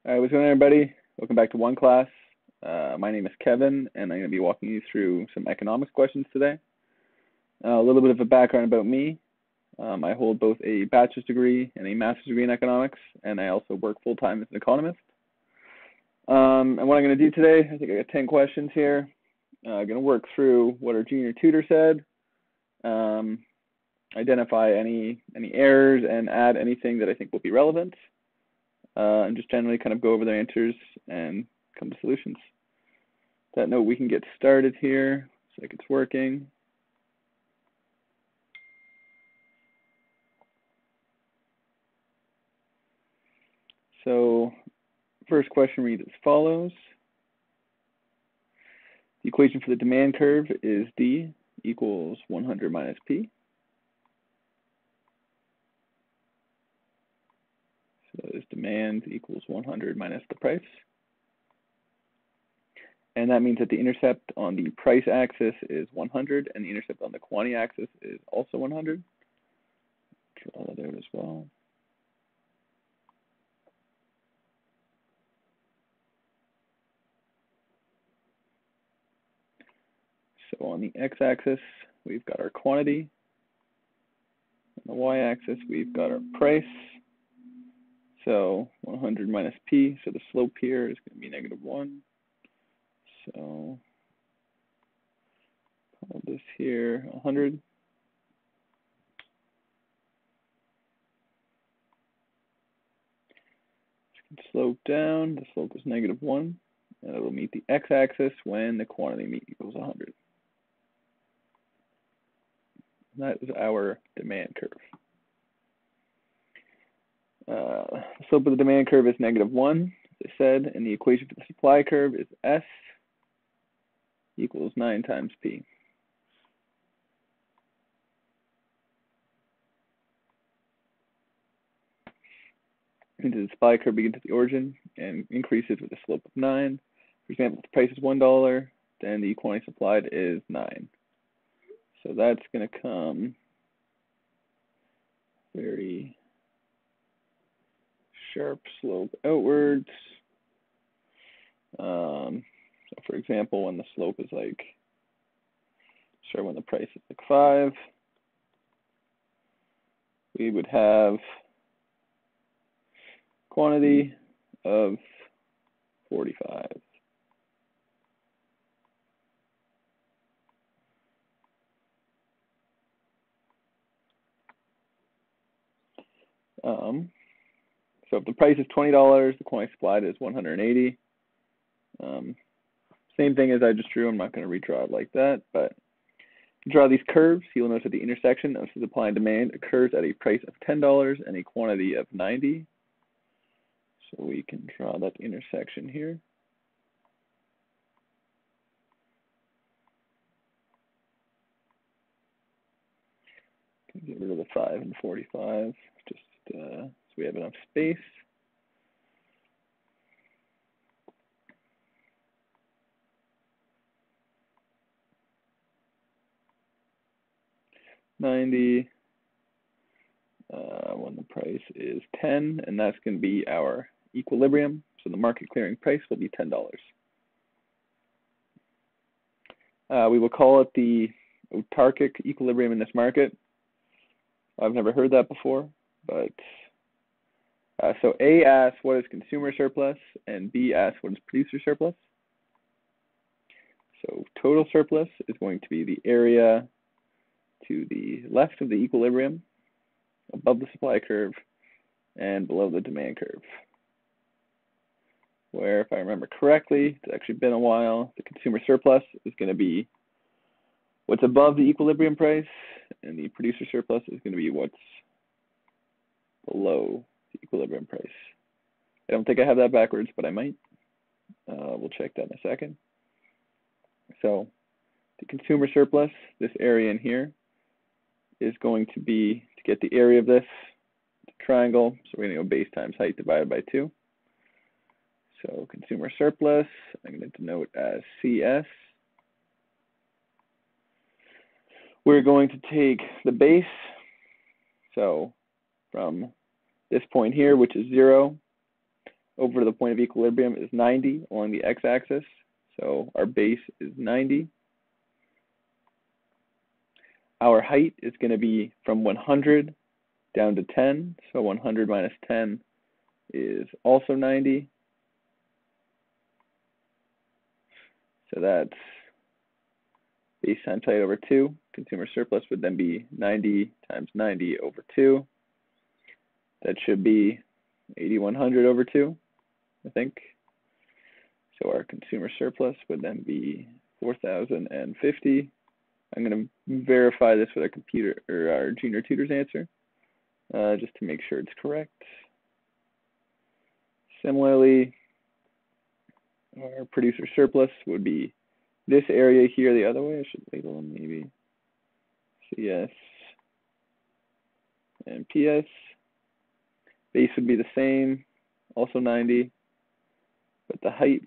All right, what's going on, everybody? Welcome back to OneClass. My name is Kevin, and I'm going to be walking you through some economics questions today. A little bit of a background about me. I hold both a bachelor's degree and a master's degree in economics, and I also work full-time as an economist. And what I'm going to do today, I think I got 10 questions here. I'm going to work through what our junior tutor said, identify any errors, and add anything that I think will be relevant. And just generally kind of go over their answers and come to solutions. That note, we can get started here. Looks like it's working. So first question reads as follows. The equation for the demand curve is D equals 100 minus P. So this demand equals 100 minus the price. And that means that the intercept on the price axis is 100 and the intercept on the quantity axis is also 100. Draw that out as well. So on the x-axis, we've got our quantity. On the y-axis, we've got our price. So 100 minus p, so the slope here is going to be -1. So call this here 100. Slope down, the slope is -1, and it will meet the x-axis when the quantity equals 100. And that is our demand curve. The slope of the demand curve is -1, as I said, and the equation for the supply curve is S equals 9 times P. And the supply curve begins at the origin and increases with a slope of 9. For example, if the price is $1, then the quantity supplied is 9. So that's going to come very sharp slope outwards. So for example, when the slope is when the price is 5, we would have quantity of 45. So if the price is $20, the quantity supplied is 180. Same thing as I just drew. I'm not going to redraw it like that, but draw these curves. You'll notice that the intersection of supply and demand occurs at a price of $10 and a quantity of 90. So we can draw that intersection here. Get rid of the 5 and 45, just so we have enough space. $90 when the price is 10, and that's going to be our equilibrium. So the market clearing price will be $10. We will call it the autarkic equilibrium in this market. I've never heard that before, but so A asks what is consumer surplus, and B asks what is producer surplus. So total surplus is going to be the area to the left of the equilibrium, above the supply curve, and below the demand curve. Where, if I remember correctly, it's actually been a while, the consumer surplus is going to be what's above the equilibrium price, and the producer surplus is going to be what's below the equilibrium price. I don't think I have that backwards, but I might. We'll check that in a second. So the consumer surplus, this area in here, is going to be, to get the area of this triangle, so we're going to go base times height divided by 2. So consumer surplus, I'm going to denote as CS. We're going to take the base, so from this point here, which is 0, over to the point of equilibrium is 90 along the x-axis. So our base is 90. Our height is going to be from 100 down to 10. So 100 minus 10 is also 90. So that's base times height over 2. Consumer surplus would then be 90 times 90 over 2. That should be 8100 over 2, I think. So our consumer surplus would then be 4050. I'm going to verify this with our computer or our junior tutor's answer, just to make sure it's correct. Similarly, our producer surplus would be this area here the other way. I should label them maybe CS and PS. Base would be the same, also 90, but the height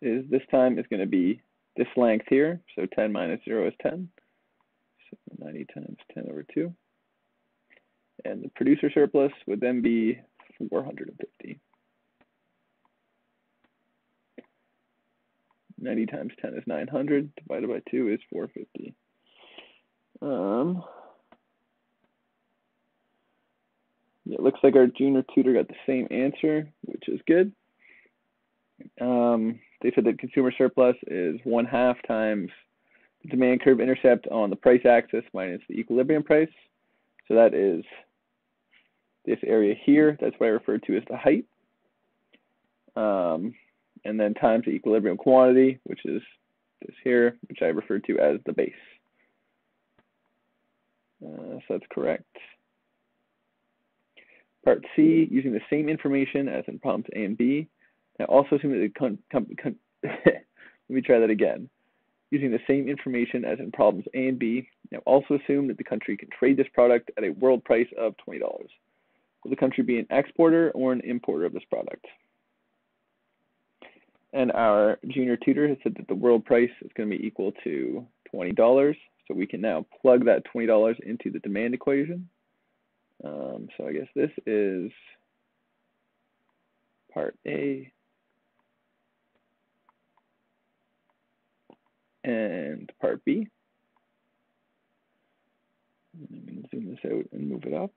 is this time is going to be this length here. So 10 minus 0 is 10. So 90 times 10 over 2. And the producer surplus would then be 450. 90 times 10 is 900, divided by 2 is 450. It looks like our junior tutor got the same answer, which is good. They said that consumer surplus is 1/2 times the demand curve intercept on the price axis minus the equilibrium price. So that is this area here. That's what I referred to as the height. And then times the equilibrium quantity, which is this here, which I referred to as the base. So that's correct. Part C, using the same information as in problems A and B. Now also assume that let me try that again. Using the same information as in problems A and B. Now also assume that the country can trade this product at a world price of $20. Will the country be an exporter or an importer of this product? And our junior tutor has said that the world price is going to be equal to $20. So we can now plug that $20 into the demand equation. So I guess this is part A. And part B. I'm going to zoom this out and move it up.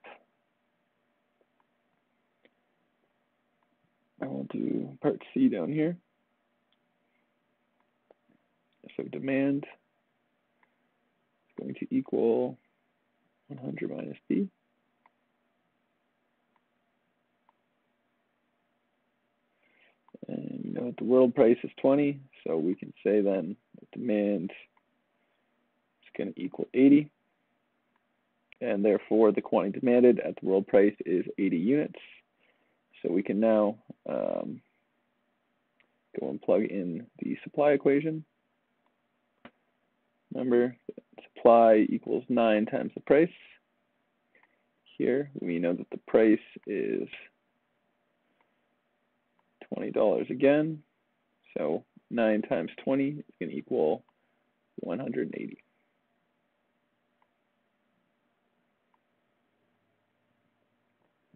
I will do part C down here. So demand is going to equal 100 minus B. And you know the world price is 20, so we can say then that demand is going to equal 80. And therefore the quantity demanded at the world price is 80 units. So we can now go and plug in the supply equation. Remember, supply equals 9 times the price. Here, we know that the price is $20 again. So 9 times 20 is going to equal 180.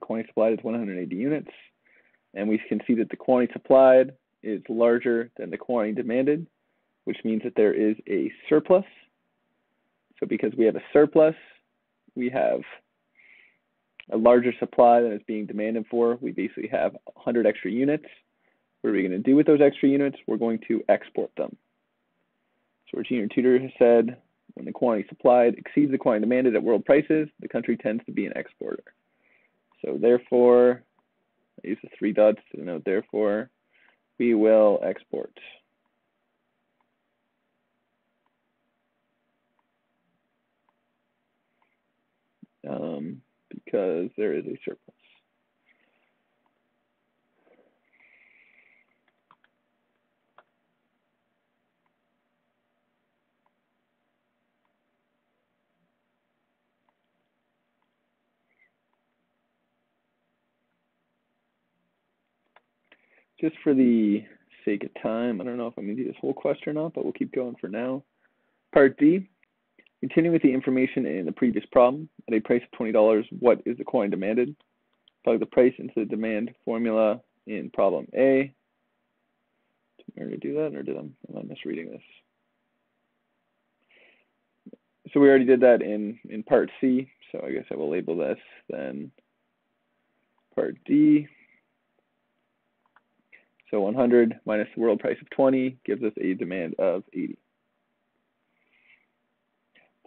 Quantity supplied is 180 units. And we can see that the quantity supplied is larger than the quantity demanded, which means that there is a surplus. So because we have a surplus, we have a larger supply than is being demanded for. We basically have 100 extra units. What are we going to do with those extra units? We're going to export them. So our junior tutor has said, when the quantity supplied exceeds the quantity demanded at world prices, the country tends to be an exporter. So therefore, I use the 3 dots to denote therefore, we will export. Because there is a surplus. Just for the sake of time, I don't know if I'm going to do this whole question or not, but we'll keep going for now. Part D, continuing with the information in the previous problem, at a price of $20, what is the quantity demanded? Plug the price into the demand formula in problem A. Did we already do that, or am I misreading this? So we already did that in part C, so I guess I will label this then part D. So 100 minus the world price of 20 gives us a demand of 80.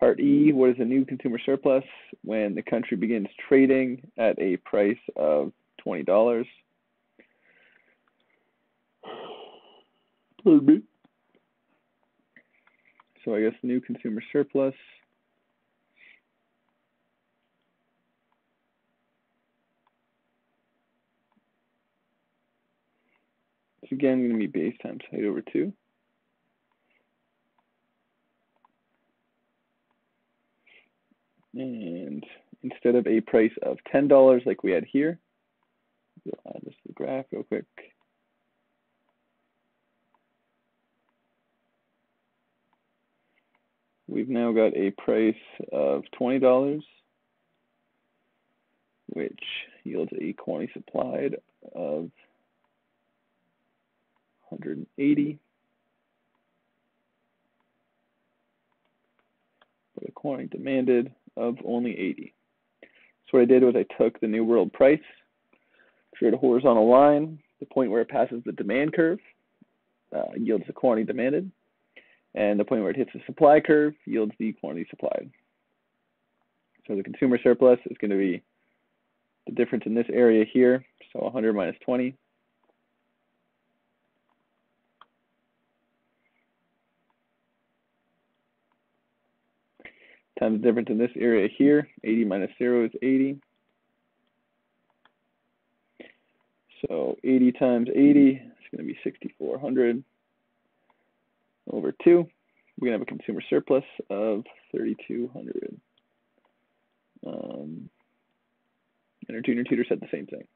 Part E, what is a new consumer surplus when the country begins trading at a price of $20? Pardon me. So I guess new consumer surplus. It's again going to be base times height over 2. And instead of a price of $10 like we had here, we'll add this to the graph real quick. We've now got a price of $20, which yields a quantity supplied of 180, but a quantity demanded of only 80. So what I did was I took the new world price, created a horizontal line. The point where it passes the demand curve yields the quantity demanded, and the point where it hits the supply curve yields the quantity supplied. So the consumer surplus is going to be the difference in this area here, so 100 minus 20. Times the difference in this area here, 80 minus 0 is 80. So 80 times 80 is going to be 6,400 over 2. We're going to have a consumer surplus of 3,200. And our junior tutor said the same thing.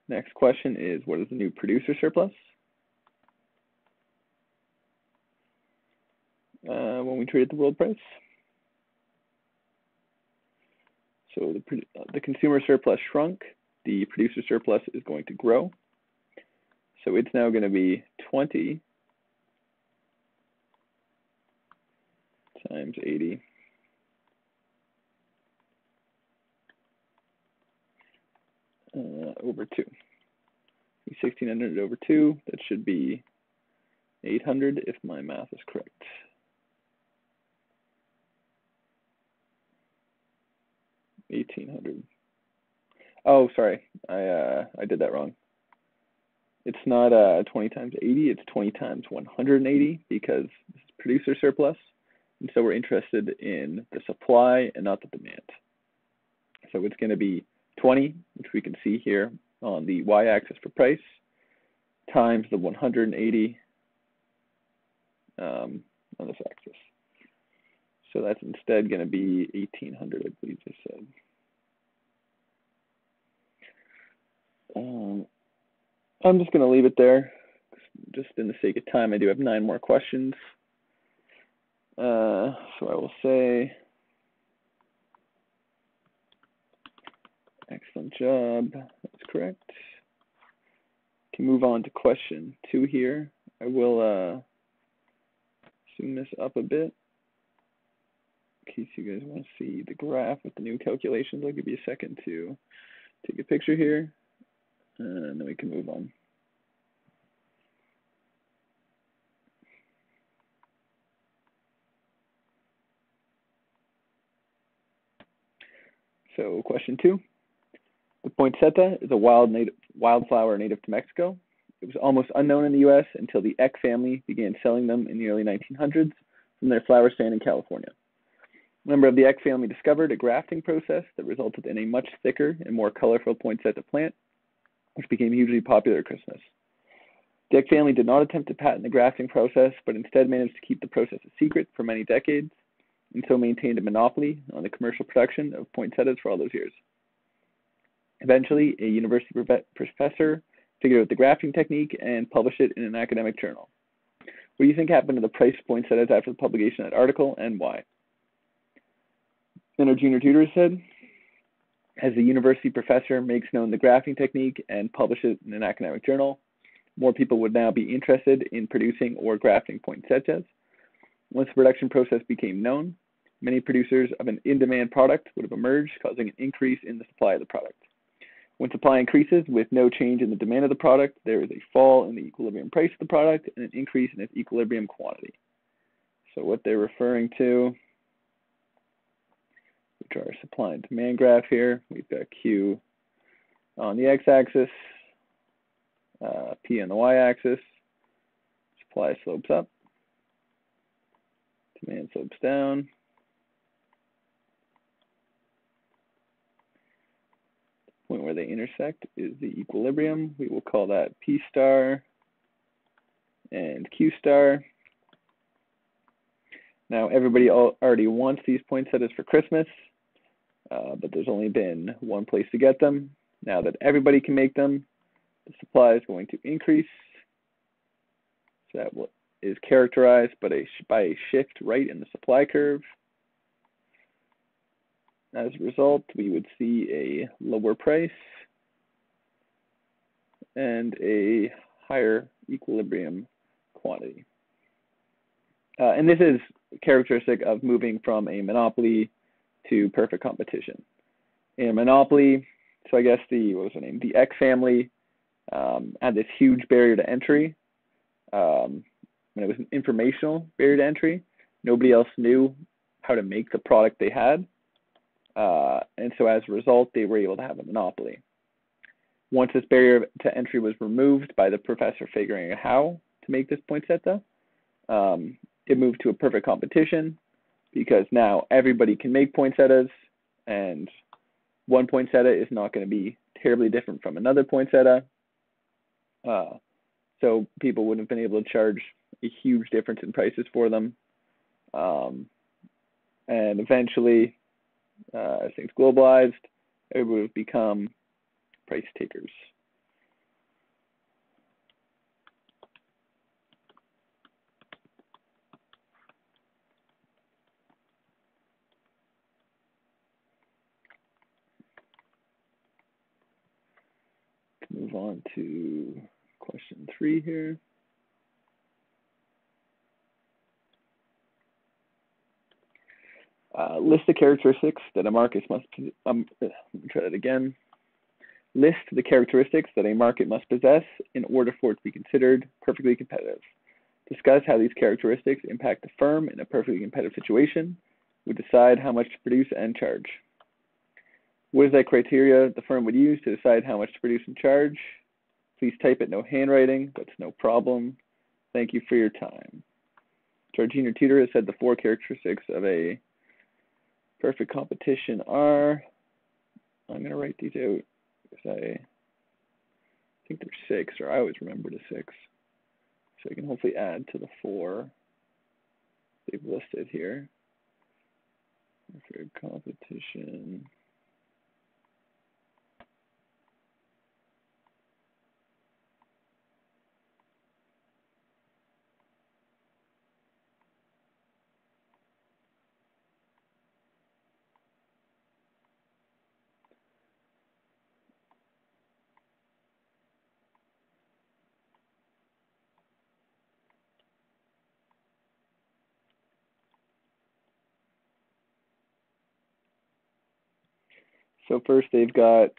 Next question is, what is the new producer surplus? When we trade at the world price. So the consumer surplus shrunk, the producer surplus is going to grow. So it's now going to be 20 times 80 over 2. 1,600 over 2, that should be 800 if my math is correct. $1,800. Oh, sorry, I did that wrong. It's not 20 times 80, it's 20 times 180 because this is producer surplus, and so we're interested in the supply and not the demand. So it's going to be 20, which we can see here on the y-axis for price, times the 180 on this axis. So that's instead going to be 1,800, I believe they said. I'm just going to leave it there. Just in the sake of time, I do have 9 more questions. So I will say, excellent job. That's correct. Can move on to question 2 here. I will zoom this up a bit in case you guys want to see the graph with the new calculations. I'll give you a second to take a picture here, and then we can move on. So question 2. The poinsettia is a wildflower native to Mexico. It was almost unknown in the U.S. until the Eck family began selling them in the early 1900s from their flower stand in California. A member of the Eck family discovered a grafting process that resulted in a much thicker and more colorful poinsettia plant, which became hugely popular at Christmas. The Eck family did not attempt to patent the grafting process, but instead managed to keep the process a secret for many decades, and so maintained a monopoly on the commercial production of poinsettias for all those years. Eventually, a university professor figured out the grafting technique and published it in an academic journal. What do you think happened to the price poinsettias after the publication of that article, and why? And our junior tutor said, as the university professor makes known the grafting technique and publishes it in an academic journal, more people would now be interested in producing or grafting poinsettias. Once the production process became known, many producers of an in-demand product would have emerged, causing an increase in the supply of the product. When supply increases with no change in the demand of the product, there is a fall in the equilibrium price of the product and an increase in its equilibrium quantity. So what they're referring to, which are supply and demand graph here, we've got Q on the x-axis, P on the y-axis, supply slopes up, demand slopes down. Point where they intersect is the equilibrium. We will call that P star and Q star. Now everybody already wants these poinsettias for Christmas, but there's only been one place to get them. Now that everybody can make them, the supply is going to increase. So that is characterized by a shift right in the supply curve. As a result, we would see a lower price and a higher equilibrium quantity. And this is characteristic of moving from a monopoly to perfect competition. In a monopoly, so I guess the X family had this huge barrier to entry. And it was an informational barrier to entry. Nobody else knew how to make the product they had. And so as a result, they were able to have a monopoly. Once this barrier to entry was removed by the professor figuring out how to make this poinsettia, it moved to a perfect competition because now everybody can make poinsettias, and one poinsettia is not going to be terribly different from another poinsettia. So people wouldn't have been able to charge a huge difference in prices for them. And eventually, as things globalized, everybody would become price takers. Move on to question 3 here. List the characteristics that a market must, let me try that again. List the characteristics that a market must possess in order for it to be considered perfectly competitive. Discuss how these characteristics impact the firm in a perfectly competitive situation. We decide how much to produce and charge. What is that criteria the firm would use to decide how much to produce and charge? Please type it, no handwriting, that's no problem. Thank you for your time. So our junior tutor has said the 4 characteristics of a perfect competition are, I'm going to write these out because I think there's 6, or I always remember the 6. So I can hopefully add to the 4 they've listed here. Perfect competition. So first they've got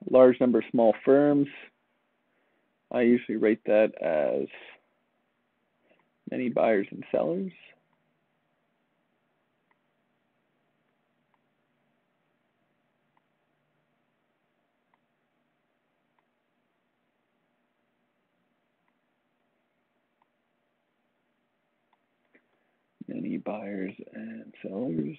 large number of small firms. I usually rate that as many buyers and sellers. Many buyers and sellers.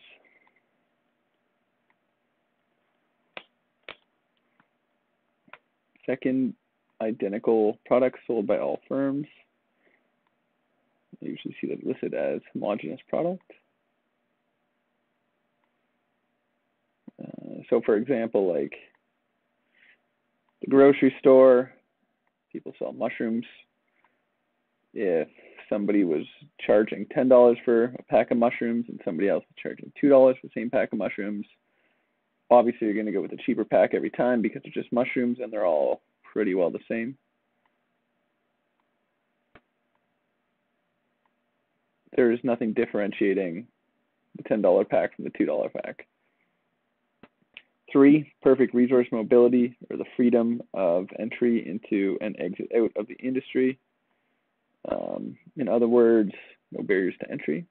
Second, identical products sold by all firms. I usually see that listed as homogeneous product. So for example, like the grocery store, people sell mushrooms. If somebody was charging $10 for a pack of mushrooms and somebody else was charging $2 for the same pack of mushrooms, obviously you're going to go with the cheaper pack every time because they're just mushrooms and they're all pretty well the same. There is nothing differentiating the $10 pack from the $2 pack. 3, perfect resource mobility, or the freedom of entry into and exit out of the industry. In other words, no barriers to entry.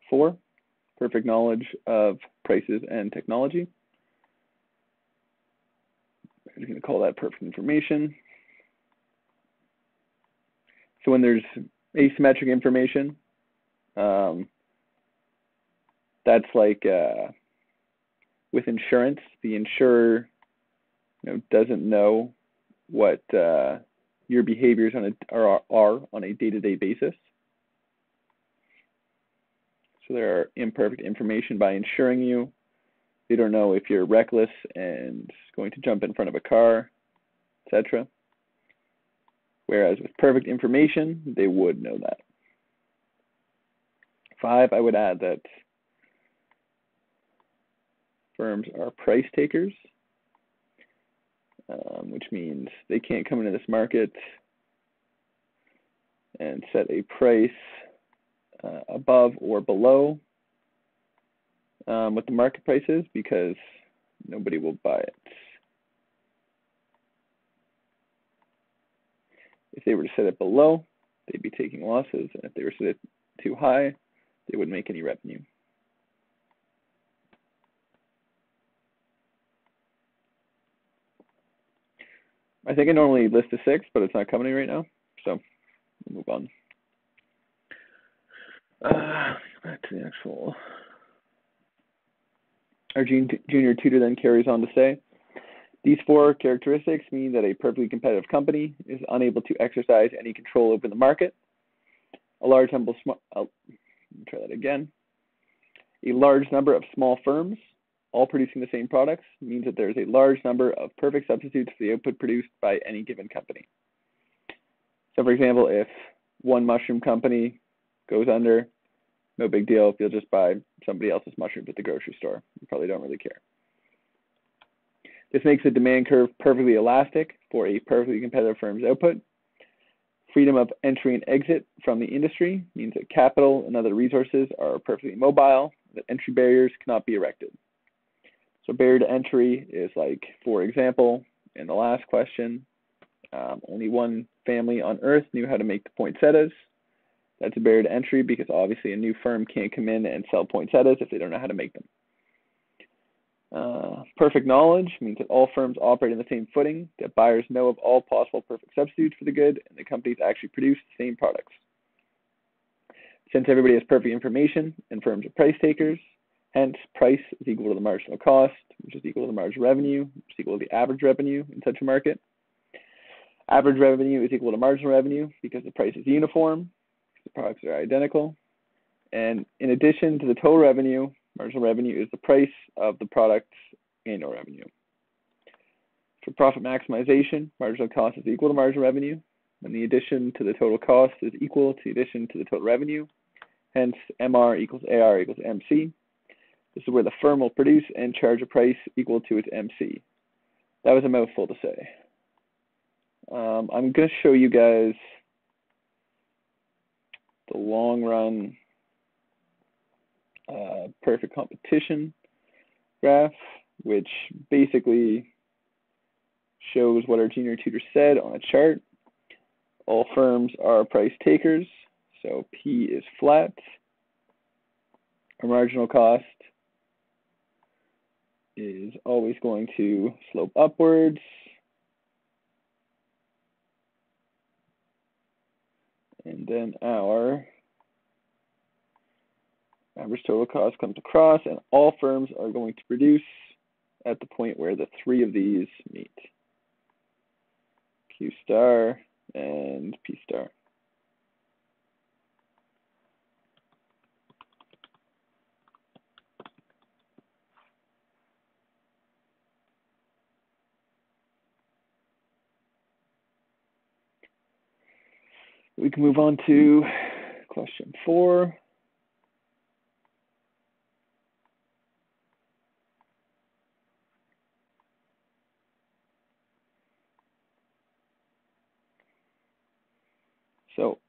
Four, perfect knowledge of prices and technology. I'm going to call that perfect information. So when there's asymmetric information, that's like with insurance, the insurer doesn't know what your behaviors are on a day-to-day basis. So there are imperfect information by insuring you. They don't know if you're reckless and going to jump in front of a car, etc. Whereas with perfect information, they would know that. 5, I would add that firms are price takers, which means they can't come into this market and set a price above or below what the market price is, because nobody will buy it. If they were to set it below, they'd be taking losses, and if they were to set it too high, they wouldn't make any revenue. I think I normally list a 6, but it's not coming right now, so we'll move on. Back to the actual. Our junior tutor then carries on to say, these 4 characteristics mean that a perfectly competitive company is unable to exercise any control over the market. A large number of small firms, all producing the same products, means that there is a large number of perfect substitutes for the output produced by any given company. So for example, if one mushroom company goes under, no big deal if you'll just buy somebody else's mushrooms at the grocery store. You probably don't really care. This makes the demand curve perfectly elastic for a perfectly competitive firm's output. Freedom of entry and exit from the industry means that capital and other resources are perfectly mobile, that entry barriers cannot be erected. So barrier to entry is like, for example, in the last question, only one family on Earth knew how to make the poinsettias. That's a barrier to entry because obviously a new firm can't come in and sell poinsettias if they don't know how to make them. Perfect knowledge means that all firms operate on the same footing, that buyers know of all possible perfect substitutes for the good, and the companies actually produce the same products. Since everybody has perfect information and firms are price takers, hence price is equal to the marginal cost, which is equal to the marginal revenue, which is equal to the average revenue in such a market. Average revenue is equal to marginal revenue because the price is uniform, the products are identical. And in addition to the total revenue, marginal revenue is the price of the product's annual revenue. For profit maximization, marginal cost is equal to marginal revenue, and the addition to the total cost is equal to the addition to the total revenue. Hence, MR equals AR equals MC. This is where the firm will produce and charge a price equal to its MC. That was a mouthful to say. I'm going to show you guys the long run perfect competition graph, which basically shows what our junior tutor said on a chart. All firms are price takers, so P is flat. Our marginal cost is always going to slope upwards. And then our average total cost comes across, and all firms are going to produce at the point where the three of these meet. Q star and P star. We can move on to question 4. So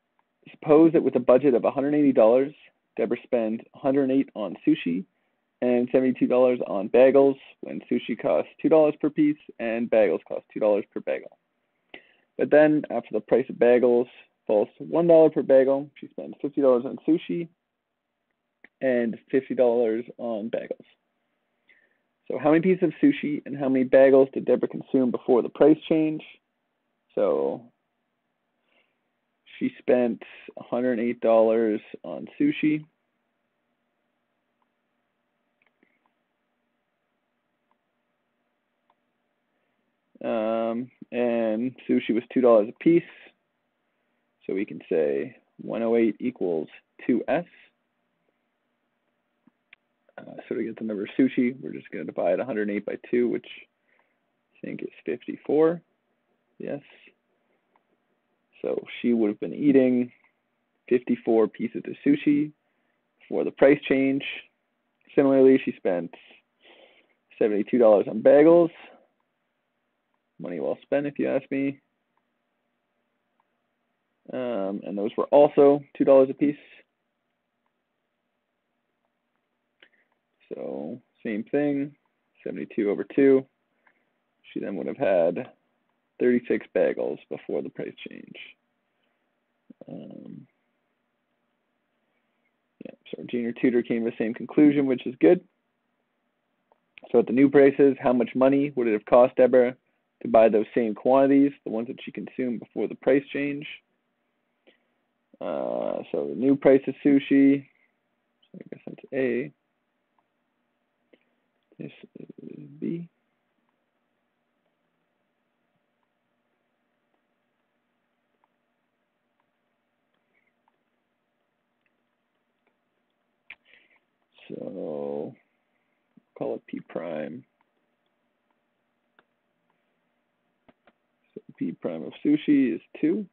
suppose that with a budget of $180, Deborah spent $108 on sushi and $72 on bagels, when sushi costs $2 per piece and bagels cost $2 per bagel. But then, after the price of bagels falls to $1 per bagel, she spends $50 on sushi and $50 on bagels. So how many pieces of sushi and how many bagels did Deborah consume before the price change? So she spent $108 on sushi. And sushi was $2 a piece. So we can say 108 equals 2S. So to get the number of sushi, we're just going to divide 108 by 2, which I think is 54. Yes. So she would have been eating 54 pieces of sushi before the price change. Similarly, she spent $72 on bagels. Money well spent, if you ask me. And those were also $2 a piece. So same thing, 72 over 2. She then would have had 36 bagels before the price change. Yeah, so Janine The Tutor came to the same conclusion, which is good. So at the new prices, how much money would it have cost Deborah to buy those same quantities, the ones that she consumed before the price change? So the new price of sushi, so I guess that's A. This is B. So call it P prime. So P prime of sushi is 2.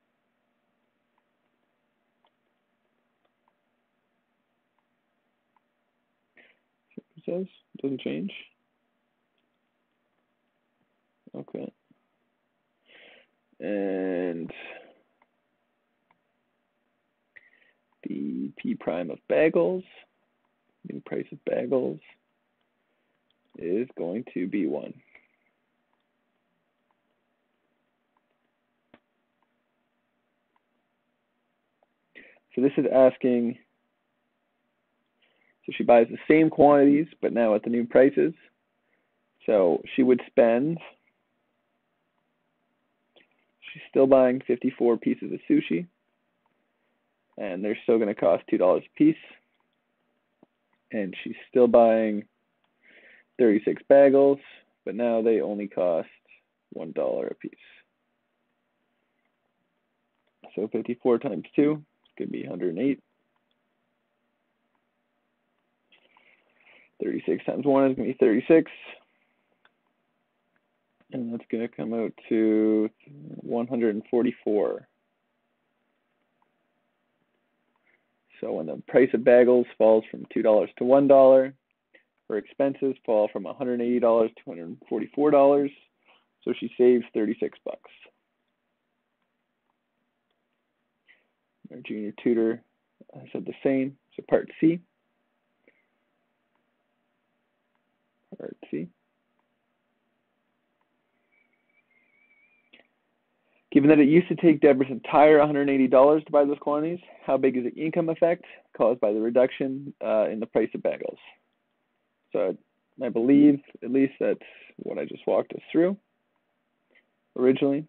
It says it doesn't change. Okay. And the P prime of bagels, new price of bagels, is going to be 1. So this is asking, so she buys the same quantities, but now at the new prices. So she would spend, she's still buying 54 pieces of sushi, and they're still going to cost $2 a piece. And she's still buying 36 bagels, but now they only cost $1 a piece. So 54 times 2 is going to be 108. 36 times 1 is going to be 36. And that's going to come out to 144. So when the price of bagels falls from $2 to $1, her expenses fall from $180 to $144. So she saves 36 bucks. Our Janine The Tutor said the same. So part C. Part C. Given that it used to take Deborah's entire $180 to buy those quantities, how big is the income effect caused by the reduction in the price of bagels? So I believe, at least that's what I just walked us through. Originally,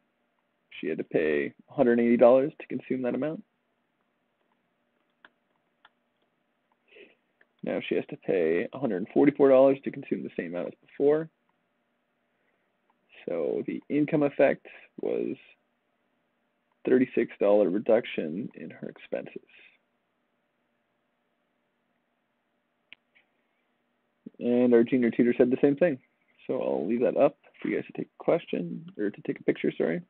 she had to pay $180 to consume that amount. Now she has to pay $144 to consume the same amount as before. So the income effect was $36 reduction in her expenses. And our junior tutor said the same thing. So I'll leave that up for you guys to take a question, or to take a picture, sorry.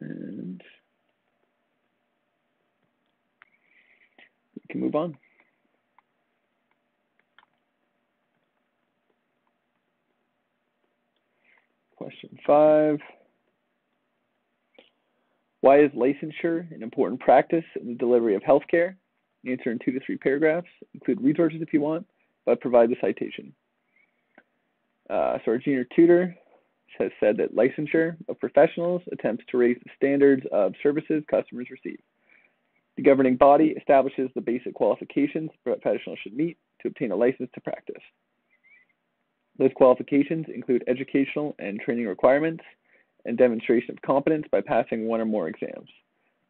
And we can move on. Question 5. Why is licensure an important practice in the delivery of healthcare? Answer in 2 to 3 paragraphs. Include resources if you want, but provide the citation. So our junior tutor has said that licensure of professionals attempts to raise the standards of services customers receive. The governing body establishes the basic qualifications professionals should meet to obtain a license to practice. Those qualifications include educational and training requirements and demonstration of competence by passing 1 or more exams.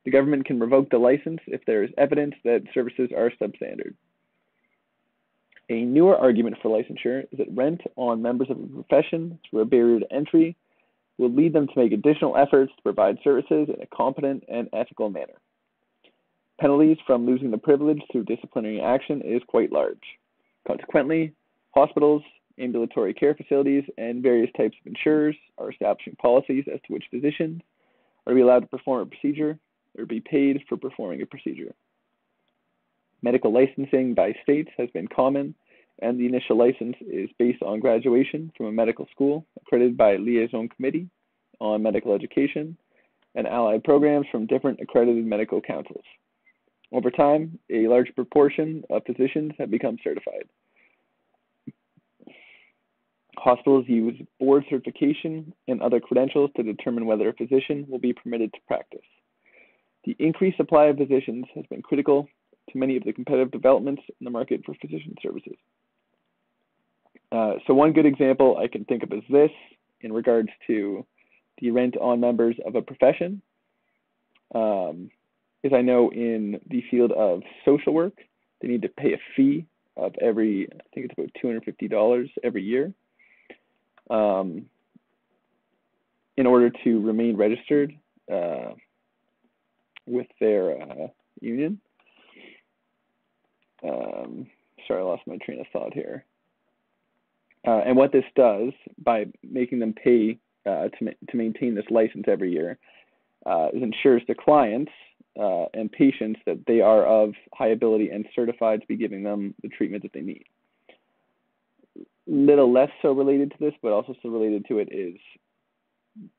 The government can revoke the license if there is evidence that services are substandard. A newer argument for licensure is that rent on members of a profession through a barrier to entry will lead them to make additional efforts to provide services in a competent and ethical manner. Penalties from losing the privilege through disciplinary action is quite large. Consequently, hospitals, ambulatory care facilities, and various types of insurers are establishing policies as to which physicians are to be allowed to perform a procedure or be paid for performing a procedure. Medical licensing by states has been common, and the initial license is based on graduation from a medical school accredited by a liaison committee on medical education and allied programs from different accredited medical councils. Over time, a large proportion of physicians have become certified. Hospitals use board certification and other credentials to determine whether a physician will be permitted to practice. The increased supply of physicians has been critical to many of the competitive developments in the market for physician services. So one good example I can think of is this in regards to the rent on members of a profession. Is I know in the field of social work, they need to pay a fee of I think it's about $250 every year in order to remain registered with their union. Sorry, I lost my train of thought here. And what this does, by making them pay to maintain this license every year, is ensures to clients and patients that they are of high ability and certified to be giving them the treatment that they need. Little less so related to this, but also so related to it, is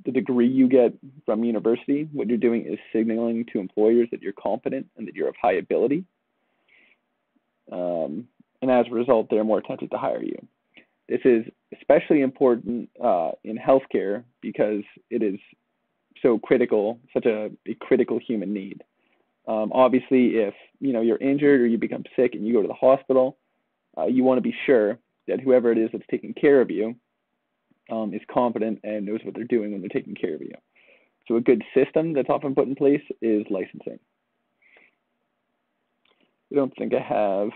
the degree you get from university. What you're doing is signaling to employers that you're competent and that you're of high ability. And as a result, they're more tempted to hire you. This is especially important in healthcare because it is so critical, such a critical human need. Obviously, if you're injured or you become sick and you go to the hospital, you want to be sure that whoever it is that's taking care of you is competent and knows what they're doing when they're taking care of you. So a good system that's often put in place is licensing. I don't think I have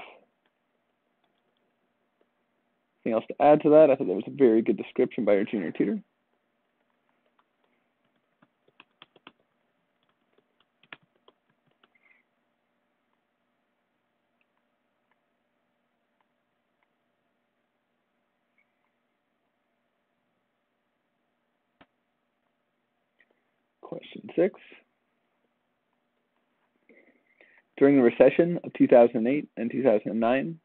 anything else to add to that. I thought that was a very good description by our junior tutor. Question 6. During the recession of 2008 and 2009,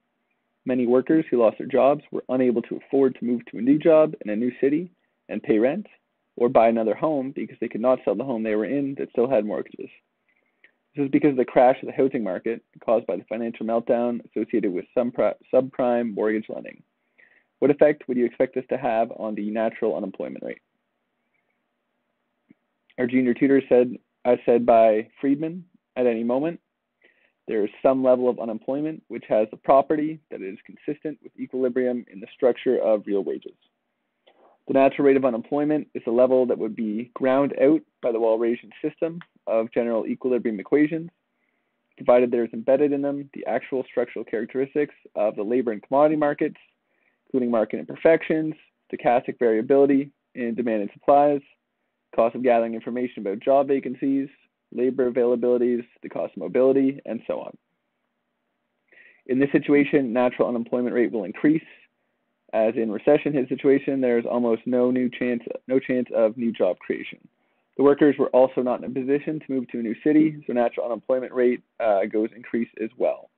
many workers who lost their jobs were unable to afford to move to a new job in a new city and pay rent, or buy another home because they could not sell the home they were in that still had mortgages. This is because of the crash of the housing market caused by the financial meltdown associated with subprime mortgage lending. What effect would you expect this to have on the natural unemployment rate? Our junior tutor said, as said by Friedman, at any moment, there is some level of unemployment which has the property that it is consistent with equilibrium in the structure of real wages. The natural rate of unemployment is a level that would be ground out by the Walrasian system of general equilibrium equations. If provided there is embedded in them the actual structural characteristics of the labor and commodity markets, including market imperfections, stochastic variability in demand and supplies, cost of gathering information about job vacancies, labor availabilities, the cost of mobility, and so on. In this situation, natural unemployment rate will increase. As in recession hit situation, there is almost no chance of new job creation. The workers were also not in a position to move to a new city, so natural unemployment rate goes increase as well.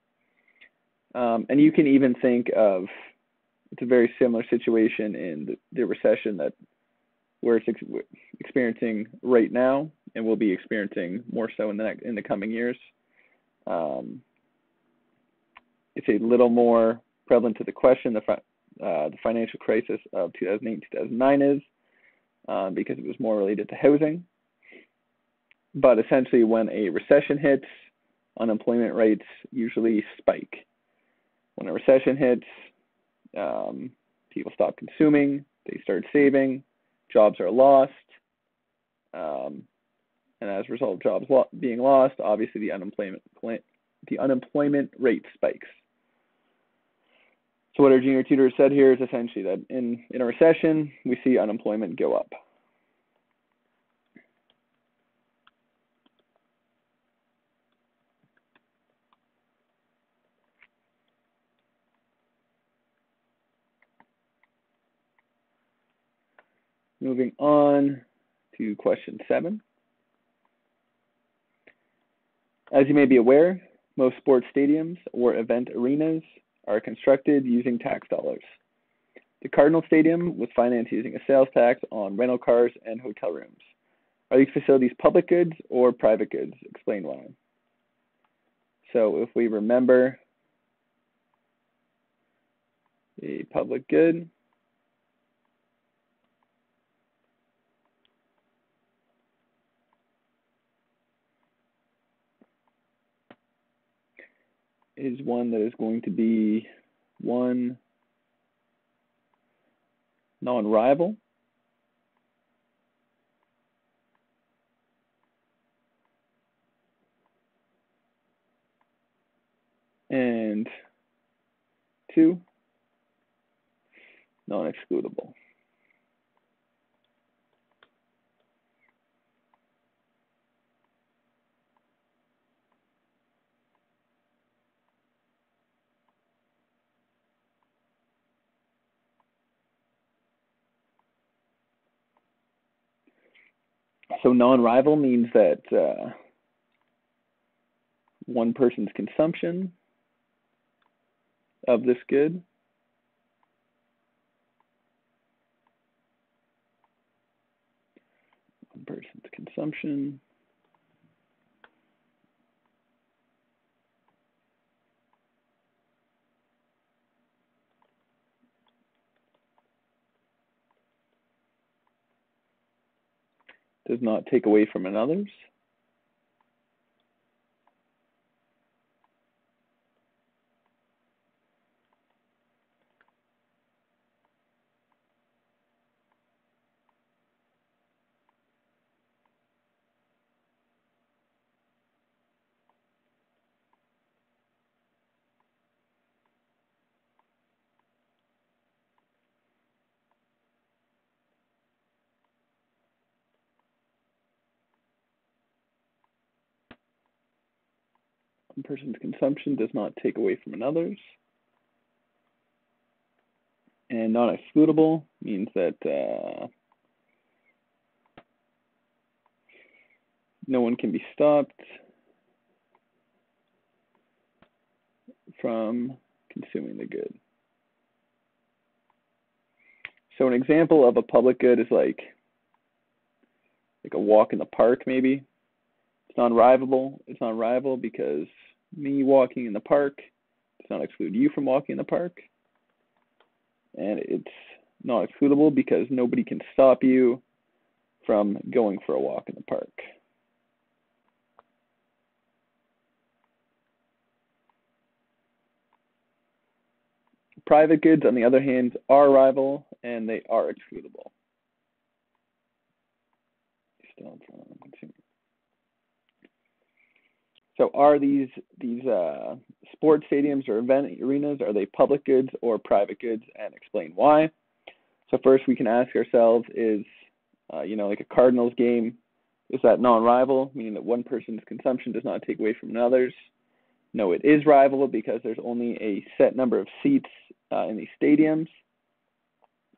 And you can even think of, it's a very similar situation in the recession that we're experiencing right now, and will be experiencing more so in the coming years. It's a little more prevalent to the question, the financial crisis of 2008-2009 is, because it was more related to housing. But essentially, when a recession hits, unemployment rates usually spike. When a recession hits, people stop consuming, they start saving, jobs are lost, and as a result of jobs being lost, obviously the unemployment rate spikes. So what our junior tutor said here is essentially that in a recession, we see unemployment go up. Moving on to question 7. As you may be aware, most sports stadiums or event arenas are constructed using tax dollars. The Cardinal Stadium was financed using a sales tax on rental cars and hotel rooms. Are these facilities public goods or private goods? Explain why. So if we remember, a public good is one that is going to be, 1, non-rival, and 2, non-excludable. So non-rival means that one person's consumption of this good does not take away from another's. One person's consumption does not take away from another's. And non-excludable means that no one can be stopped from consuming the good. So an example of a public good is like a walk in the park, maybe. It's non-rivalable. It's non-rival because me walking in the park does not exclude you from walking in the park. And it's not excludable because nobody can stop you from going for a walk in the park. Private goods, on the other hand, are rival and they are excludable. So are these sports stadiums or event arenas, are they public goods or private goods, and explain why? So first we can ask ourselves is, like a Cardinals game, is that non-rival, meaning that one person's consumption does not take away from another's? No, it is rival because there's only a set number of seats in these stadiums.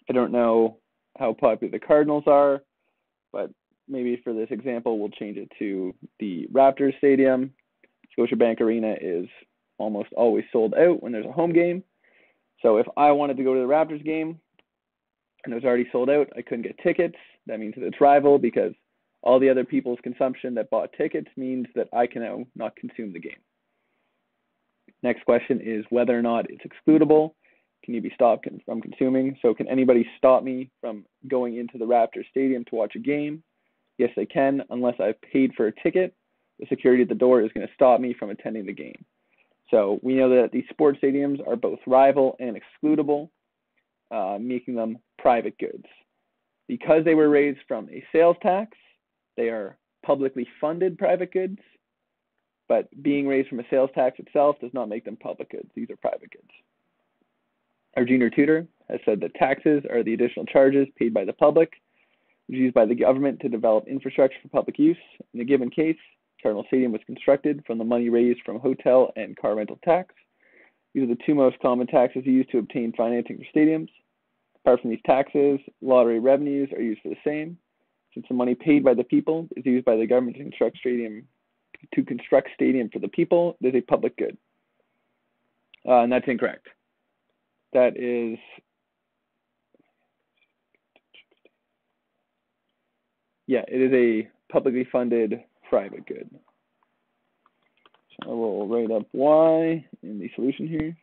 I don't know how popular the Cardinals are, but maybe for this example, we'll change it to the Raptors Stadium. Scotiabank Arena is almost always sold out when there's a home game. So if I wanted to go to the Raptors game and it was already sold out, I couldn't get tickets. That means that it's rival because all the other people's consumption that bought tickets means that I can now not consume the game. Next question is whether or not it's excludable. Can you be stopped from consuming? So can anybody stop me from going into the Raptors Stadium to watch a game? Yes, they can, unless I've paid for a ticket. The security at the door is going to stop me from attending the game. So we know that these sports stadiums are both rival and excludable, making them private goods. Because they were raised from a sales tax, they are publicly funded private goods, but being raised from a sales tax itself does not make them public goods. These are private goods. Our junior tutor has said that taxes are the additional charges paid by the public, which is used by the government to develop infrastructure for public use. In a given case, Cardinal Stadium was constructed from the money raised from hotel and car rental tax. These are the two most common taxes used to obtain financing for stadiums. Apart from these taxes, lottery revenues are used for the same. Since the money paid by the people is used by the government to construct stadium for the people, it is a public good. And that's incorrect. That is it is a publicly funded private good. So I will write up why in the solution here.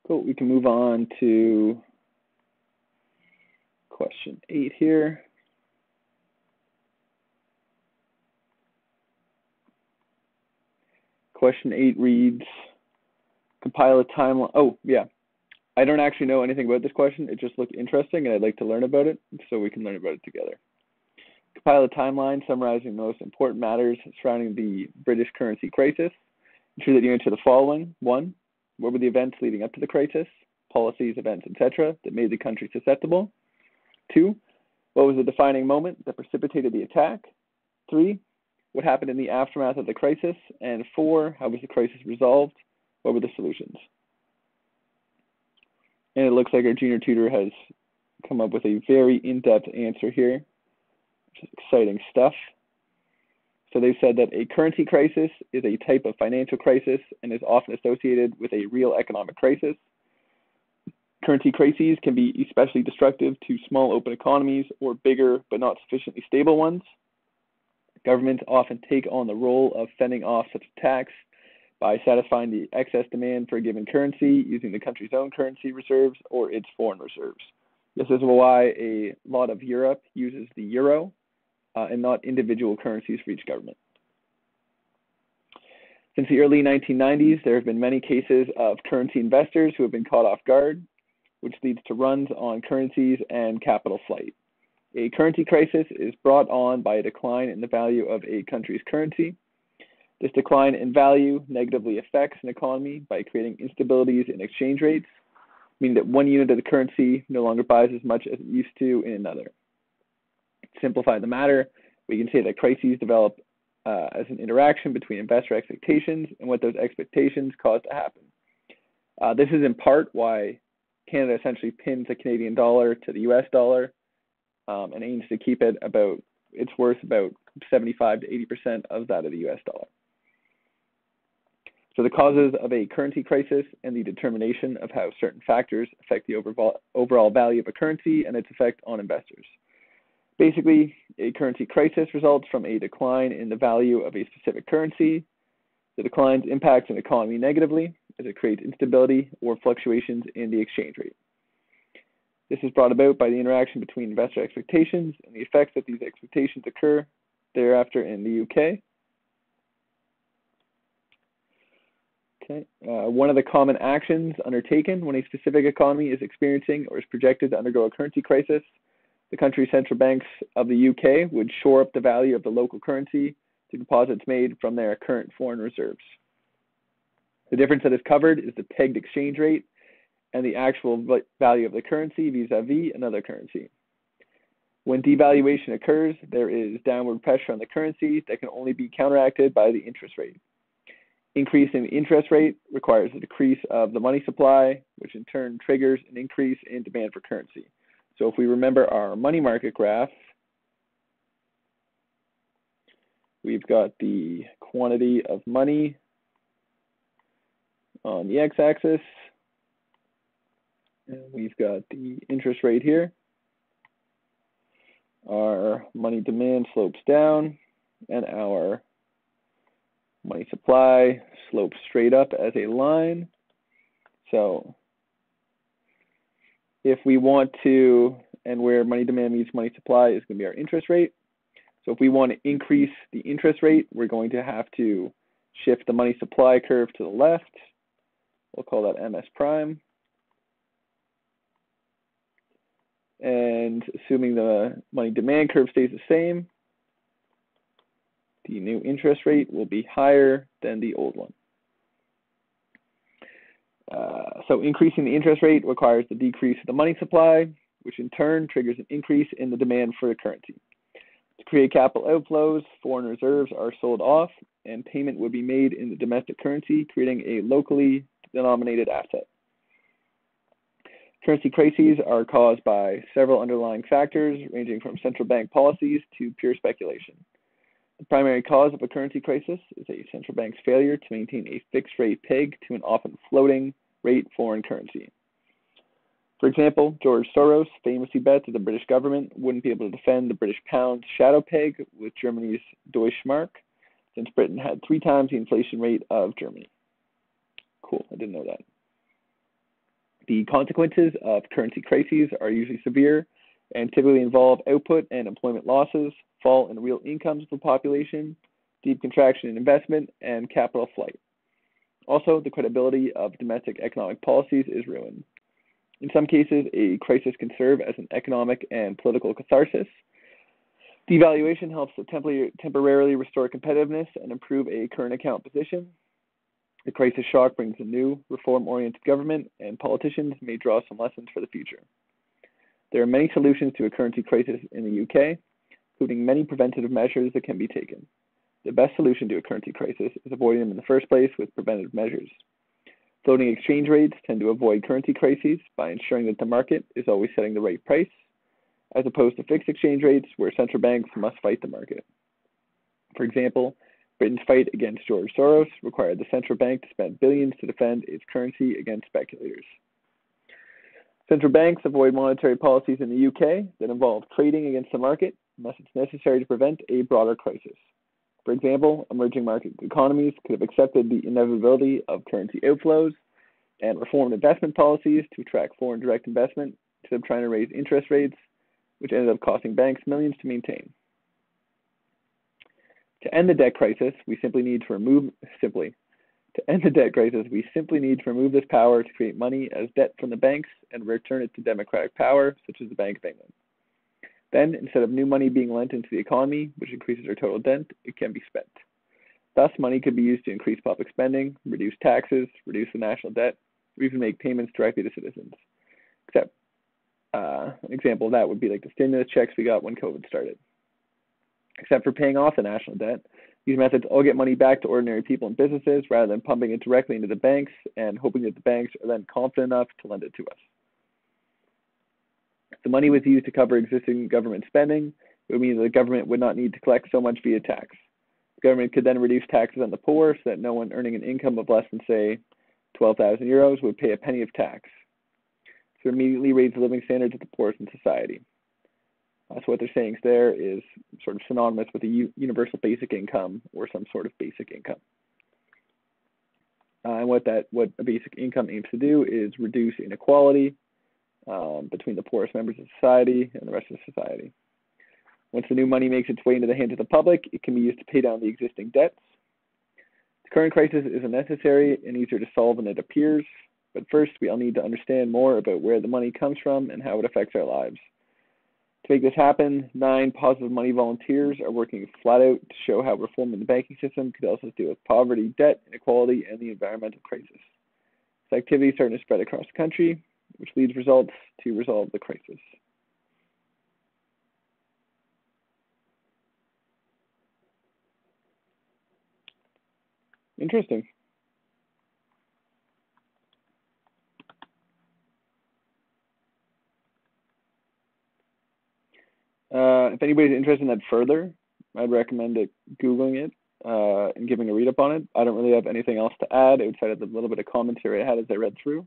Cool, we can move on to question 8 here. Question 8 reads, compile a timeline. Oh, yeah. I don't actually know anything about this question. It just looked interesting, and I'd like to learn about it, so we can learn about it together. Compile a timeline summarizing the most important matters surrounding the British currency crisis. Ensure that you answer the following. 1, what were the events leading up to the crisis, policies, events, etc., that made the country susceptible? 2, what was the defining moment that precipitated the attack? 3, what happened in the aftermath of the crisis? And 4, how was the crisis resolved? What were the solutions? And it looks like our junior tutor has come up with a very in-depth answer here, which is exciting stuff. So they've said that a currency crisis is a type of financial crisis and is often associated with a real economic crisis. Currency crises can be especially destructive to small open economies or bigger but not sufficiently stable ones. Governments often take on the role of fending off such attacks by satisfying the excess demand for a given currency using the country's own currency reserves or its foreign reserves. This is why a lot of Europe uses the euro and not individual currencies for each government. Since the early 1990s, there have been many cases of currency investors who have been caught off guard, which leads to runs on currencies and capital flight. A currency crisis is brought on by a decline in the value of a country's currency. This decline in value negatively affects an economy by creating instabilities in exchange rates, meaning that one unit of the currency no longer buys as much as it used to in another. To simplify the matter, we can say that crises develop as an interaction between investor expectations and what those expectations cause to happen. This is in part why Canada essentially pins the Canadian dollar to the US dollar and aims to keep it about, it's worth about 75 to 80% of that of the US dollar. So the causes of a currency crisis and the determination of how certain factors affect the overall value of a currency and its effect on investors. Basically, a currency crisis results from a decline in the value of a specific currency. The declines impact an economy negatively as it creates instability or fluctuations in the exchange rate. This is brought about by the interaction between investor expectations and the effects that these expectations occur thereafter in the UK. One of the common actions undertaken when a specific economy is experiencing or is projected to undergo a currency crisis, the country's central banks of the UK would shore up the value of the local currency through deposits made from their current foreign reserves. The difference that is covered is the pegged exchange rate and the actual value of the currency vis-a-vis another currency. When devaluation occurs, there is downward pressure on the currency that can only be counteracted by the interest rate. Increasing the interest rate requires a decrease of the money supply, which in turn triggers an increase in demand for currency. So if we remember our money market graph, we've got the quantity of money on the x-axis, and we've got the interest rate here. Our money demand slopes down, and our money supply slopes straight up as a line. So if we want to, and where money demand meets money supply is going to be our interest rate. So if we want to increase the interest rate, we're going to have to shift the money supply curve to the left. We'll call that MS prime. And assuming the money demand curve stays the same, the new interest rate will be higher than the old one. So increasing the interest rate requires the decrease of the money supply, which in turn triggers an increase in the demand for the currency. To create capital outflows, foreign reserves are sold off, and payment would be made in the domestic currency, creating a locally denominated asset. Currency crises are caused by several underlying factors, ranging from central bank policies to pure speculation. The primary cause of a currency crisis is a central bank's failure to maintain a fixed rate peg to an often floating rate foreign currency. For example, George Soros famously bet that the British government wouldn't be able to defend the British pound's shadow peg with Germany's Deutschmark, since Britain had 3 times the inflation rate of Germany. Cool, I didn't know that. The consequences of currency crises are usually severe and typically involve output and employment losses, fall in real incomes of the population, deep contraction in investment, and capital flight. Also, the credibility of domestic economic policies is ruined. In some cases, a crisis can serve as an economic and political catharsis. Devaluation helps to temporarily restore competitiveness and improve a current account position. The crisis shock brings a new, reform-oriented government, and politicians may draw some lessons for the future. There are many solutions to a currency crisis in the UK, including many preventative measures that can be taken. The best solution to a currency crisis is avoiding them in the first place with preventative measures. Floating exchange rates tend to avoid currency crises by ensuring that the market is always setting the right price, as opposed to fixed exchange rates where central banks must fight the market. For example, Britain's fight against George Soros required the central bank to spend billions to defend its currency against speculators. Central banks avoid monetary policies in the UK that involve trading against the market unless it's necessary to prevent a broader crisis. For example, emerging market economies could have accepted the inevitability of currency outflows and reformed investment policies to attract foreign direct investment instead of trying to raise interest rates, which ended up costing banks millions to maintain. To end the debt crisis, we simply need to remove this power to create money as debt from the banks and return it to democratic power, such as the Bank of England. Then, instead of new money being lent into the economy, which increases our total debt, it can be spent. Thus, money could be used to increase public spending, reduce taxes, reduce the national debt, or even make payments directly to citizens. Except, an example of that would be like the stimulus checks we got when COVID started. Except for paying off the national debt, these methods all get money back to ordinary people and businesses rather than pumping it directly into the banks and hoping that the banks are then confident enough to lend it to us. If the money was used to cover existing government spending, it would mean that the government would not need to collect so much via tax. The government could then reduce taxes on the poor so that no one earning an income of less than, say, 12,000 euros would pay a penny of tax. So immediately raise the living standards of the poorest in society. So what they're saying there is sort of synonymous with a universal basic income or some sort of basic income. And what a basic income aims to do is reduce inequality between the poorest members of society and the rest of society. Once the new money makes its way into the hands of the public, it can be used to pay down the existing debts. The current crisis is unnecessary and easier to solve than it appears, but first we all need to understand more about where the money comes from and how it affects our lives. To make this happen, 9 positive money volunteers are working flat out to show how reforming the banking system could also deal with poverty, debt, inequality, and the environmental crisis. This activity is starting to spread across the country, which leads results to resolve the crisis. Interesting. If anybody's interested in that further, I'd recommend Googling it and giving a read up on it. I don't really have anything else to add outside of the little bit of commentary I had as I read through.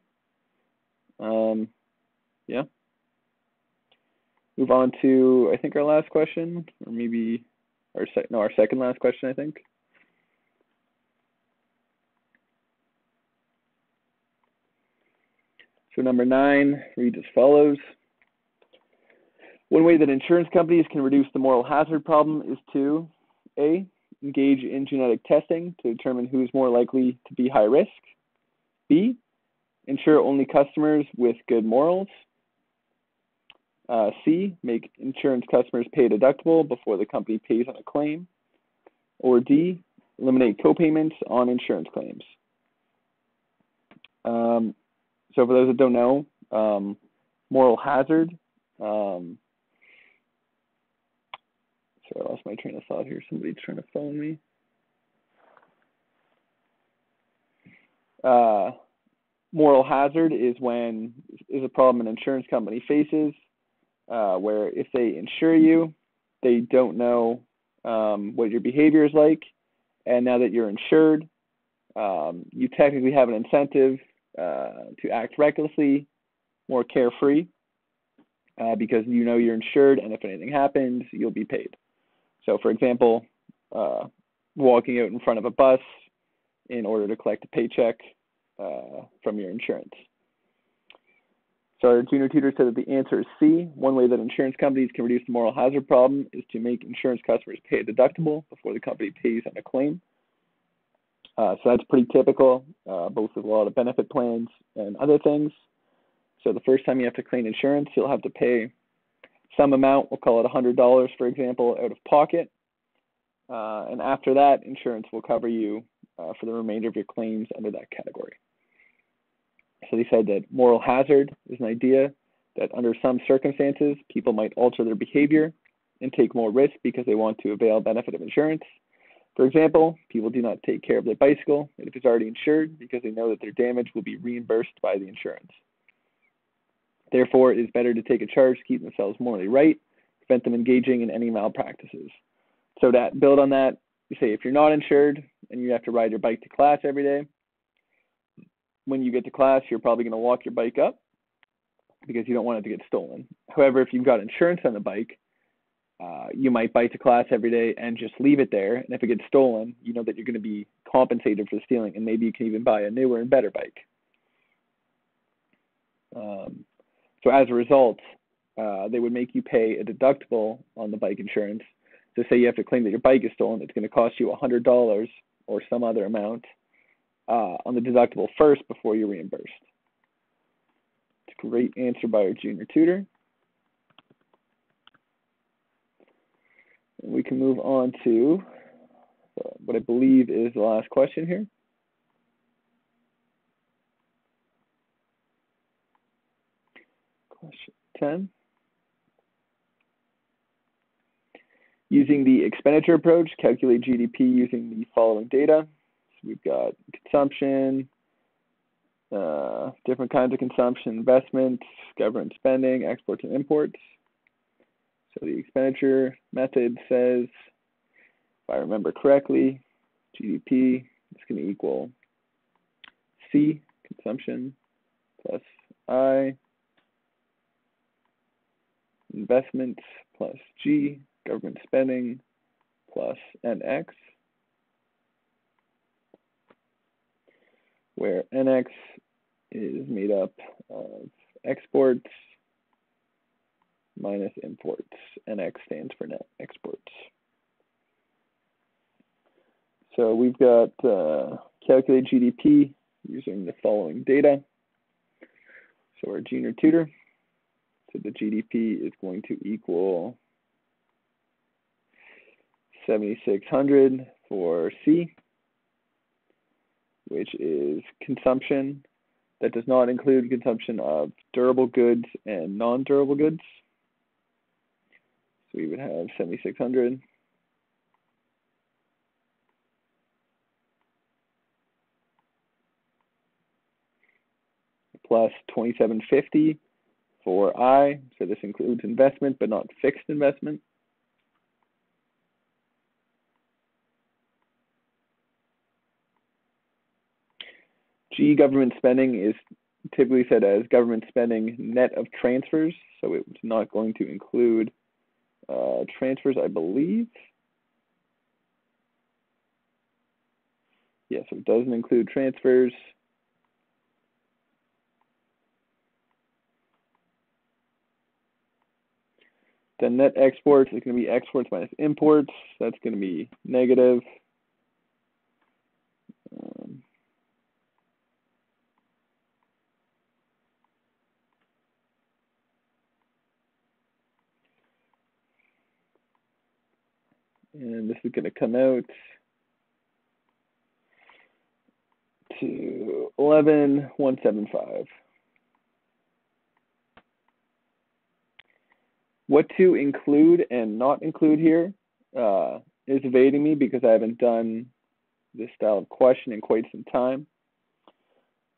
Yeah. Move on to, I think, our last question, or maybe our second last question, I think. So number 9 reads as follows. One way that insurance companies can reduce the moral hazard problem is to A, engage in genetic testing to determine who is more likely to be high risk. B, insure only customers with good morals. C, make insurance customers pay a deductible before the company pays on a claim. Or D, eliminate co-payments on insurance claims. So for those that don't know, moral hazard, sorry, I lost my train of thought here. Somebody's trying to phone me. Moral hazard is a problem an insurance company faces, where if they insure you, they don't know what your behavior is like, and now that you're insured, you technically have an incentive to act recklessly, more carefree, because you know you're insured, and if anything happens, you'll be paid. So, for example, walking out in front of a bus in order to collect a paycheck from your insurance. So our junior tutor said that the answer is C. One way that insurance companies can reduce the moral hazard problem is to make insurance customers pay a deductible before the company pays on a claim. So that's pretty typical, both with a lot of benefit plans and other things. So the first time you have to claim insurance, you'll have to pay some amount, we'll call it $100, for example, out of pocket. And after that, insurance will cover you for the remainder of your claims under that category. So they said that moral hazard is an idea that under some circumstances, people might alter their behavior and take more risk because they want to avail benefit of insurance. For example, people do not take care of their bicycle if it's already insured because they know that their damage will be reimbursed by the insurance. Therefore, it is better to take a charge to keep themselves morally right, prevent them engaging in any malpractices. So to build on that, you say if you're not insured and you have to ride your bike to class every day, when you get to class, you're probably going to walk your bike up because you don't want it to get stolen. However, if you've got insurance on the bike, you might bike to class every day and just leave it there. And if it gets stolen, you know that you're going to be compensated for the stealing, and maybe you can even buy a newer and better bike. So as a result, they would make you pay a deductible on the bike insurance. So say you have to claim that your bike is stolen, it's going to cost you $100 or some other amount on the deductible first before you're reimbursed. It's a great answer by our junior tutor. And we can move on to what I believe is the last question here. Question 10. Using the expenditure approach, calculate GDP using the following data. So we've got consumption, different kinds of consumption, investments, government spending, exports and imports. So the expenditure method says if I remember correctly, GDP is going to equal C, consumption, plus I, investment, plus G, government spending, plus NX, where NX is made up of exports minus imports. NX stands for net exports. So we've got calculate GDP using the following data. So our junior tutor, so the GDP is going to equal 7,600 for C, which is consumption. That does not include consumption of durable goods and non-durable goods. So we would have 7,600 plus 2,750 for I. So this includes investment, but not fixed investment. G, government spending, is typically said as government spending net of transfers. So it's not going to include transfers, I believe. Yeah, so it doesn't include transfers. Then net exports is going to be exports minus imports. That's going to be negative. And this is going to come out to 11,175. What to include and not include here is evading me because I haven't done this style of question in quite some time.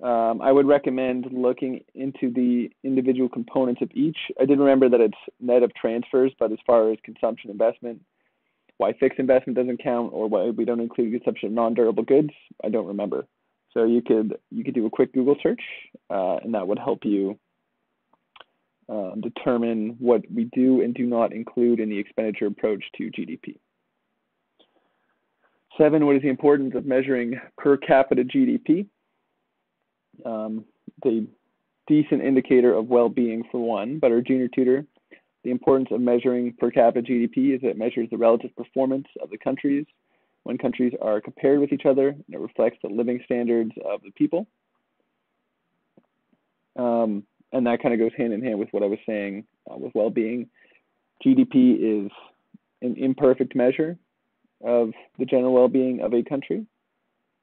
I would recommend looking into the individual components of each. I did remember that it's net of transfers, but as far as consumption investment, why fixed investment doesn't count or why we don't include consumption of non-durable goods, I don't remember. So you could do a quick Google search, and that would help you determine what we do and do not include in the expenditure approach to GDP. 7, what is the importance of measuring per capita GDP? The decent indicator of well-being for one, but our junior tutor, the importance of measuring per capita GDP is that it measures the relative performance of the countries when countries are compared with each other, and it reflects the living standards of the people. And that kind of goes hand in hand with what I was saying with well-being. GDP is an imperfect measure of the general well-being of a country,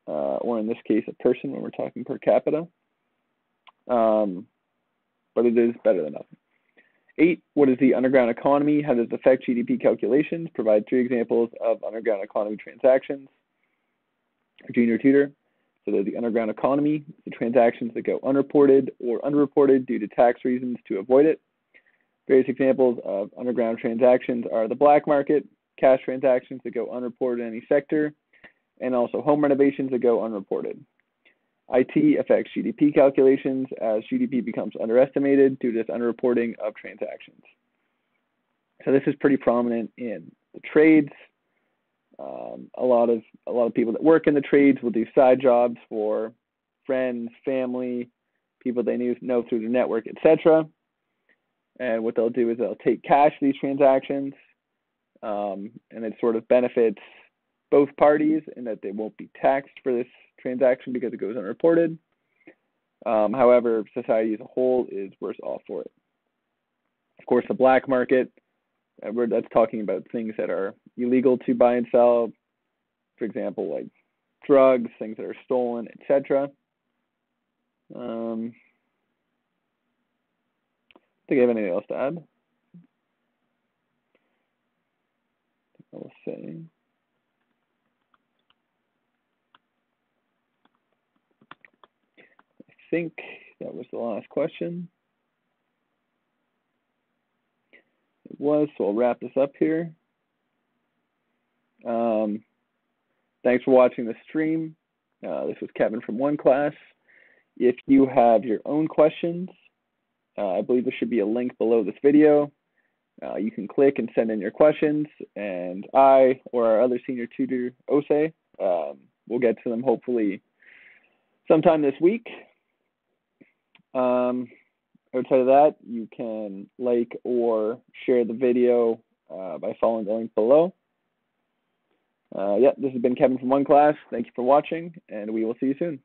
or in this case, a person when we're talking per capita. But it is better than nothing. 8, what is the underground economy? How does it affect GDP calculations? Provide 3 examples of underground economy transactions. Our junior tutor. So the underground economy, the transactions that go unreported or underreported due to tax reasons to avoid it. Various examples of underground transactions are the black market, cash transactions that go unreported in any sector, and also home renovations that go unreported. IT affects GDP calculations as GDP becomes underestimated due to this underreporting of transactions. So this is pretty prominent in the trades. A lot of people that work in the trades will do side jobs for friends, family, people they know through the network, etc. And what they'll do is they'll take cash for these transactions, and it sort of benefits both parties in that they won't be taxed for this transaction because it goes unreported. However, society as a whole is worse off for it. Of course, the black market, that's talking about things that are illegal to buy and sell, for example, like drugs, things that are stolen, etc. I think I have anything else to add. I will say. I think that was the last question. It was, so I'll wrap this up here. Thanks for watching the stream. This was Kevin from OneClass. If you have your own questions, I believe there should be a link below this video. You can click and send in your questions, and I or our other senior tutor, Ose, will get to them hopefully sometime this week. Outside of that, you can like or share the video by following the link below. This has been Kevin from OneClass. Thank you for watching, and we will see you soon.